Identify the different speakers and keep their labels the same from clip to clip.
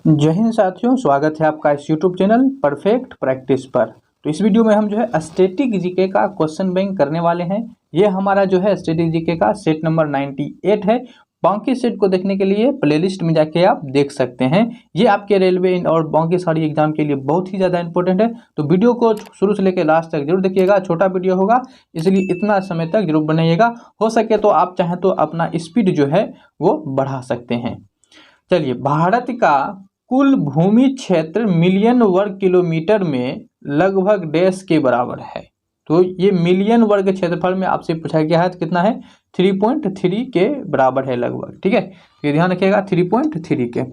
Speaker 1: जय हिंद साथियों, स्वागत है आपका इस यूट्यूब चैनल परफेक्ट प्रैक्टिस पर। तो इस वीडियो में हम जो है स्टैटिक जीके का क्वेश्चन बैंक करने वाले हैं। ये हमारा जो है स्टैटिक जीके का सेट नंबर 98 है। बाकी सेट को देखने के लिए प्लेलिस्ट में जाके आप देख सकते हैं। ये आपके रेलवे और बाकी सारी एग्जाम के लिए बहुत ही ज़्यादा इंपॉर्टेंट है। तो वीडियो को शुरू से लेकर लास्ट तक जरूर देखिएगा। छोटा वीडियो होगा इसलिए इतना समय तक जरूर बनाइएगा। हो सके तो आप चाहें तो अपना स्पीड जो है वो बढ़ा सकते हैं। चलिए, भारत का कुल भूमि क्षेत्र मिलियन वर्ग किलोमीटर में लगभग डैश के बराबर है। तो ये मिलियन वर्ग क्षेत्रफल में आपसे पूछा गया है तो कितना है, 3.3 के बराबर है लगभग। ठीक है, ये ध्यान रखिएगा 3.3 के।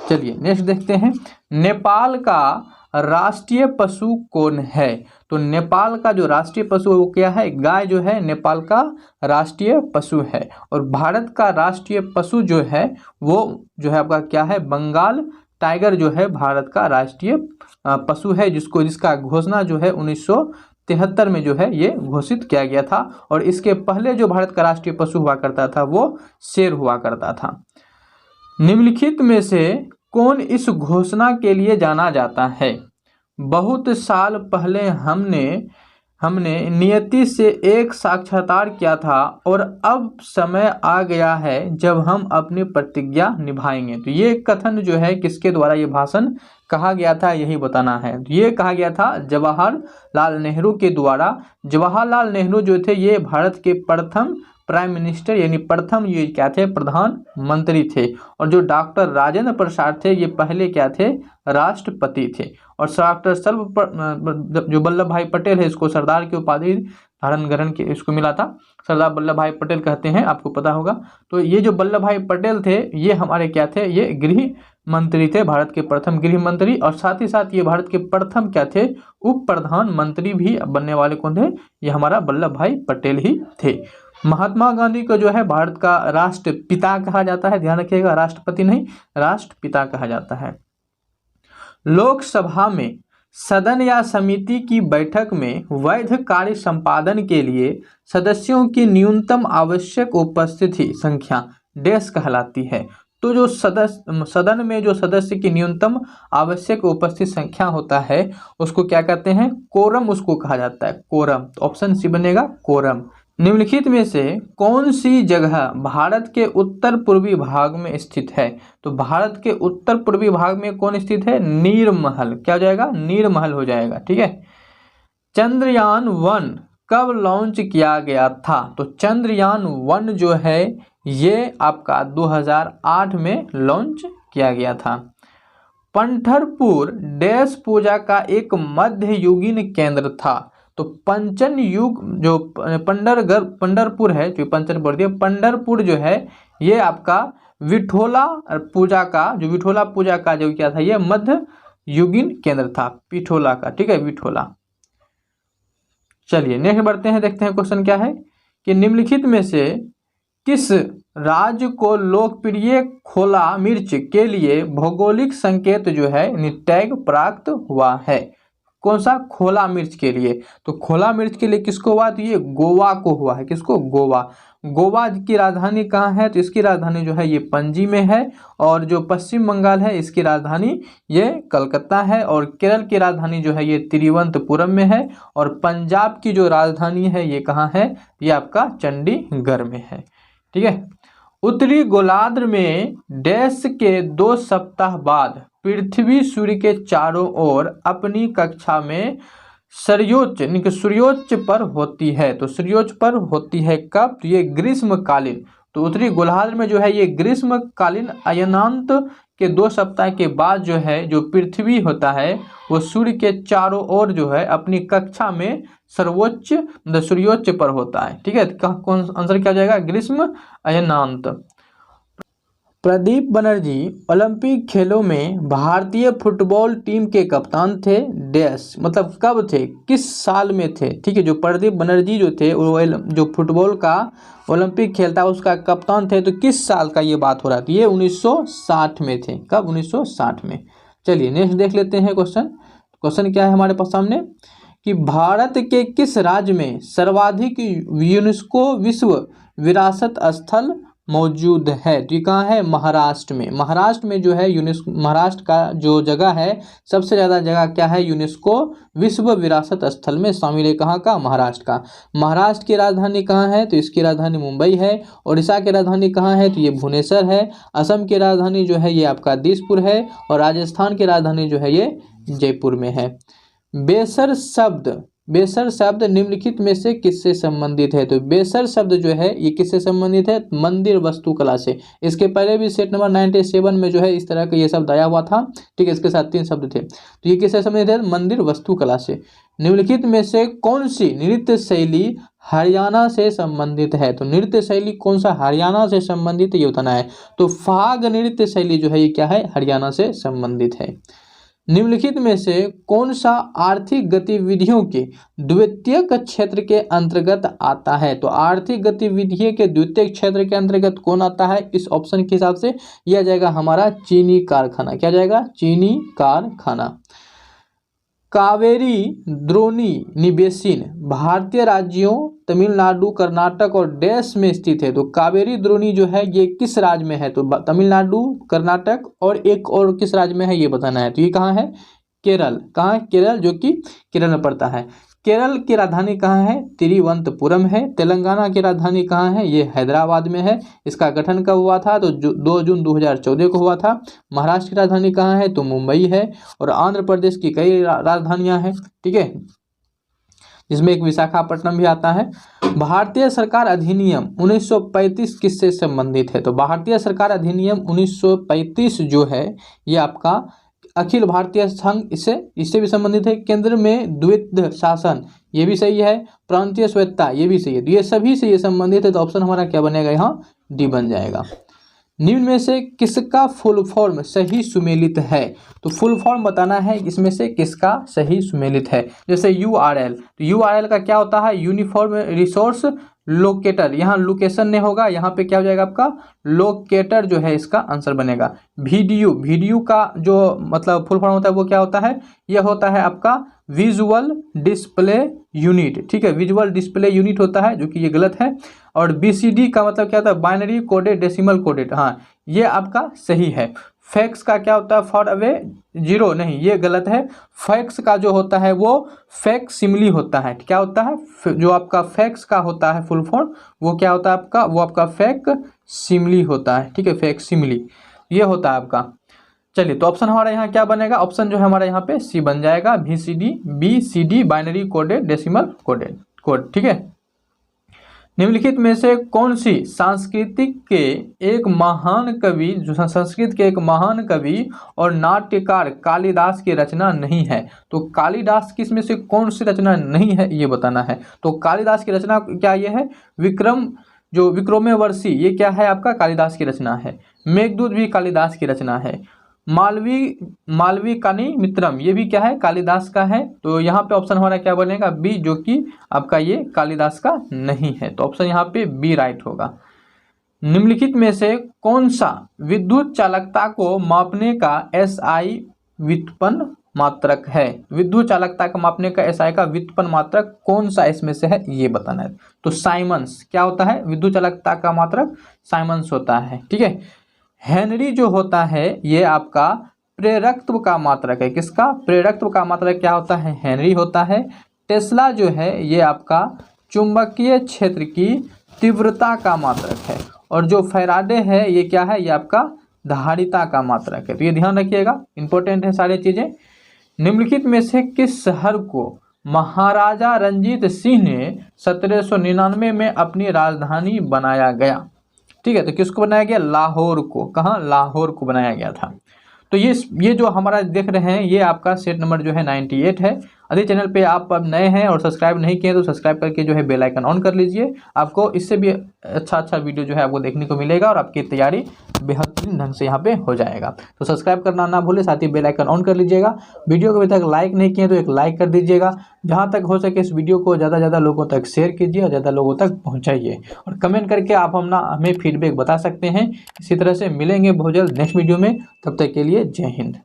Speaker 1: चलिए नेक्स्ट देखते हैं, नेपाल का राष्ट्रीय पशु कौन है? तो नेपाल का जो राष्ट्रीय पशु है वो क्या है? गाय जो है नेपाल का राष्ट्रीय पशु है। और भारत का राष्ट्रीय पशु जो है वो जो है आपका क्या है? बंगाल टाइगर जो है भारत का राष्ट्रीय पशु है, जिसका घोषणा जो है 1973 में जो है ये घोषित किया गया था। और इसके पहले जो भारत का राष्ट्रीय पशु हुआ करता था वो शेर हुआ करता था। निम्नलिखित में से कौन इस घोषणा के लिए जाना जाता है? बहुत साल पहले हमने नियति से एक साक्षात्कार किया था और अब समय आ गया है जब हम अपनी प्रतिज्ञा निभाएंगे। तो ये कथन जो है किसके द्वारा ये भाषण कहा गया था, यही बताना है। ये कहा गया था जवाहरलाल नेहरू के द्वारा। जवाहरलाल नेहरू जो थे ये भारत के प्रथम प्राइम मिनिस्टर यानी प्रथम ये क्या थे? प्रधानमंत्री थे। और जो डॉक्टर राजेंद्र प्रसाद थे ये पहले क्या थे? राष्ट्रपति थे। और डॉक्टर जो वल्लभ भाई पटेल है इसको सरदार की उपाधि धारण ग्रहण के इसको मिला था। सरदार वल्लभ भाई पटेल कहते हैं, आपको पता होगा। तो ये जो वल्लभ भाई पटेल थे ये हमारे क्या थे? ये गृह मंत्री थे, भारत के प्रथम गृह मंत्री। और साथ ही साथ ये भारत के प्रथम क्या थे? उप प्रधानमंत्री भी बनने वाले कौन थे? ये हमारा वल्लभ भाई पटेल ही थे। महात्मा गांधी को जो है भारत का राष्ट्रपिता कहा जाता है। ध्यान रखिएगा, राष्ट्रपति नहीं, राष्ट्रपिता कहा जाता है। लोकसभा में सदन या समिति की बैठक में वैध कार्य संपादन के लिए सदस्यों की न्यूनतम आवश्यक उपस्थिति संख्या डैश कहलाती है। तो जो सदन में जो सदस्य की न्यूनतम आवश्यक उपस्थित संख्या होता है उसको क्या कहते हैं? कोरम उसको कहा जाता है, कोरम। तो ऑप्शन सी बनेगा, कोरम। निम्नलिखित में से कौन सी जगह भारत के उत्तर पूर्वी भाग में स्थित है? तो भारत के उत्तर पूर्वी भाग में कौन स्थित है? नीरमहल। क्या हो जाएगा? नीरमहल हो जाएगा। ठीक है। चंद्रयान 1 कब लॉन्च किया गया था? तो चंद्रयान 1 जो है ये आपका 2008 में लॉन्च किया गया था। पंढरपुर डैश पूजा का एक मध्ययुगीन केंद्र था। तो पंचन युग जो पंढरपुर है, जो पंढरपुर जो है ये आपका विठोला पूजा का जो क्या था? ये मध्य युगीन केंद्र था पिठोला का। ठीक है, विठोला। चलिए नेक्स्ट बढ़ते हैं, देखते हैं क्वेश्चन क्या है कि निम्नलिखित में से किस राज्य को लोकप्रिय खोला मिर्च के लिए भौगोलिक संकेत जो है टैग प्राप्त हुआ है? कौन सा? खोला मिर्च के लिए। तो खोला मिर्च के लिए किसको हुआ? तो ये गोवा को हुआ है। किसको? गोवा। गोवा की राजधानी कहाँ है? तो इसकी राजधानी जो है ये पणजी में है। और जो पश्चिम बंगाल है इसकी राजधानी ये कलकत्ता है। और केरल की राजधानी जो है ये तिरुवनंतपुरम में है। और पंजाब की जो राजधानी है ये कहाँ है? ये आपका चंडीगढ़ में है। ठीक है। उत्तरी गोलार्ध में डैश के 2 सप्ताह बाद पृथ्वी सूर्य के चारों ओर अपनी कक्षा में सूर्योच्च पर होती है। तो सूर्योच्च पर होती है कब? तो ये ग्रीष्मकालीन। तो उत्तरी गोलार्ध में जो है ये ग्रीष्मकालीन अयनांत के 2 सप्ताह के बाद जो है जो पृथ्वी होता है वो सूर्य के चारों ओर जो है अपनी कक्षा में सूर्योच्च पर होता है। ठीक है, कौन आंसर क्या जाएगा? ग्रीष्म अयनांत। प्रदीप बनर्जी ओलंपिक खेलों में भारतीय फुटबॉल टीम के कप्तान थे डैश, मतलब कब थे? किस साल में थे? ठीक है, जो प्रदीप बनर्जी जो थे जो फुटबॉल का ओलंपिक खेल था उसका कप्तान थे, तो किस साल का ये बात हो रहा था? ये 1960 में थे। कब? 1960 में। चलिए नेक्स्ट देख लेते हैं क्वेश्चन क्या है हमारे पास सामने कि भारत के किस राज्य में सर्वाधिक यूनेस्को विश्व विरासत स्थल मौजूद है। तो ये कहाँ है? महाराष्ट्र में। महाराष्ट्र में जो है यूनेस्को, महाराष्ट्र का जो जगह है सबसे ज़्यादा जगह क्या है? यूनेस्को विश्व विरासत स्थल में शामिल है। कहाँ का? महाराष्ट्र का। महाराष्ट्र की राजधानी कहाँ है? तो इसकी राजधानी मुंबई है। उड़ीसा की राजधानी कहाँ है? तो ये भुवनेश्वर है। असम की राजधानी जो है ये आपका दिसपुर है। और राजस्थान की राजधानी जो है ये जयपुर में है। बेसर शब्द निम्नलिखित में से किससे संबंधित है? तो बेसर शब्द जो है ये किससे संबंधित है? मंदिर वास्तुकला से। इसके पहले भी सेट नंबर 97 में जो है इस तरह का ये शब्द आया हुआ था। ठीक है, इसके साथ 3 शब्द थे। तो ये किससे संबंधित है? मंदिर वास्तुकला से। निम्नलिखित में से कौन सी नृत्य शैली हरियाणा से संबंधित है? तो नृत्य शैली कौन सा हरियाणा से संबंधित ये बताना है। तो फाग नृत्य शैली जो है ये क्या है? हरियाणा से संबंधित है। निम्नलिखित में से कौन सा आर्थिक गतिविधियों के द्वितीयक क्षेत्र के अंतर्गत आता है? तो आर्थिक गतिविधियों के द्वितीयक क्षेत्र के अंतर्गत कौन आता है? इस ऑप्शन के हिसाब से यह जाएगा हमारा चीनी कारखाना। क्या जाएगा? चीनी कारखाना। कावेरी द्रोणी निबेसिन भारतीय राज्यों तमिलनाडु, कर्नाटक और डैश में स्थित है। तो कावेरी द्रोणी जो है ये किस राज्य में है? तो तमिलनाडु, कर्नाटक और एक और किस राज्य में है ये बताना है। तो ये कहाँ है? केरल। कहाँ है? केरल, जो कि केरल में पड़ता है। केरल की राजधानी कहाँ है? तिरुवनंतपुरम है। तेलंगाना की राजधानी कहाँ है? ये हैदराबाद में है। इसका गठन कब हुआ था? तो 2 जून 2014 को हुआ था। महाराष्ट्र की राजधानी कहाँ है? तो मुंबई है। और आंध्र प्रदेश की कई राजधानियां हैं। ठीक है, जिसमें एक विशाखापट्टनम भी आता है। भारतीय सरकार अधिनियम 1935 किससे संबंधित है? तो भारतीय सरकार अधिनियम 1935 जो है ये आपका अखिल भारतीय संघ इससे भी संबंधित है। केंद्र में द्वैध शासन ये भी सही है। प्रांतीय स्वायत्तता ये भी सही है। तो ये सभी से ये संबंधित है। तो ऑप्शन हमारा क्या बनेगा? यहाँ डी बन जाएगा। निम्न में से किसका फुल फॉर्म सही सुमेलित है? तो फुल फॉर्म बताना है इसमें से किसका सही सुमेलित है। जैसे URL, तो URL का क्या होता है? Uniform resource locator. यहाँ लोकेशन नहीं होगा, यहाँ पे क्या हो जाएगा आपका? लोकेटर जो है इसका आंसर बनेगा। वीडियो का जो मतलब फुल फॉर्म होता है वो क्या होता है? यह होता है आपका विजुअल डिस्प्ले यूनिट। ठीक है, विजुअल डिस्प्ले यूनिट होता है, जो कि ये गलत है। और BCD का मतलब क्या होता है? Binary coded decimal coded. हाँ, ये आपका सही है। फैक्स का क्या होता है? फॉर अवे जीरो, नहीं ये गलत है। फैक्स का जो होता है वो फैक्स सिमली होता है। क्या होता है? जो आपका फैक्स का होता है फुल फॉर्म वो क्या होता है आपका? वो आपका फैक सिमली होता है। ठीक है, फैक सिमली ये होता है आपका। चलिए, तो ऑप्शन हमारा यहाँ क्या बनेगा? ऑप्शन जो है हमारा यहाँ पे सी बन जाएगा। BCD binary coded decimal code. ठीक है। निम्नलिखित में से कौन सी संस्कृत के एक महान कवि और नाट्यकार कालिदास की रचना नहीं है? तो कालिदास किस में से कौन सी रचना नहीं है ये बताना है। तो कालिदास की रचना क्या ये है? विक्रमोर्वशी ये क्या है आपका? कालिदास की रचना है। मेघदूत भी कालिदास की रचना है। मालविकानी मित्रम ये भी क्या है? कालिदास का है। तो यहाँ पे ऑप्शन हमारा क्या बनेगा? बी, जो कि आपका ये कालिदास का नहीं है। तो ऑप्शन यहाँ पे बी राइट होगा। निम्नलिखित में से कौन सा विद्युत चालकता को मापने का SI व्युत्पन्न मात्रक है? विद्युत चालकता को मापने का SI का व्युत्पन्न मात्रक कौन सा इसमें से है ये बताना है। तो साइमंस क्या होता है? विद्युत चालकता का मात्रक साइमंस होता है। ठीक है। हेनरी जो होता है ये आपका प्रेरकत्व का मात्रक है। किसका? प्रेरकत्व का मात्रक क्या होता है? हेनरी होता है। टेस्ला जो है ये आपका चुंबकीय क्षेत्र की तीव्रता का मात्रक है। और जो फैराडे है ये क्या है? ये आपका धारिता का मात्रक है। तो ये ध्यान रखिएगा, इंपॉर्टेंट है सारी चीजें। निम्नलिखित में से किस शहर को महाराजा रंजीत सिंह ने 1799 में अपनी राजधानी बनाया गया? ठीक है, तो किसको बनाया गया? लाहौर को। कहाँ? लाहौर को बनाया गया था। तो ये जो हमारा देख रहे हैं ये आपका सेट नंबर जो है 98 है। यदि चैनल पे आप अब नए हैं और सब्सक्राइब नहीं किए तो सब्सक्राइब करके जो है बेल आइकन ऑन कर लीजिए। आपको इससे भी अच्छा वीडियो जो है आपको देखने को मिलेगा और आपकी तैयारी बेहतरीन ढंग से यहाँ पे हो जाएगा। तो सब्सक्राइब करना ना भूले, साथ ही बेल आइकन ऑन कर लीजिएगा। वीडियो को अभी तक लाइक नहीं किए तो एक लाइक कर दीजिएगा। जहाँ तक हो सके इस वीडियो को ज़्यादा से ज़्यादा लोगों तक शेयर कीजिए और ज़्यादा लोगों तक पहुँचाइए। और कमेंट करके आप हमें फीडबैक बता सकते हैं। इसी तरह से मिलेंगे बहुत जल्द नेक्स्ट वीडियो में। तब तक के लिए जय हिंद।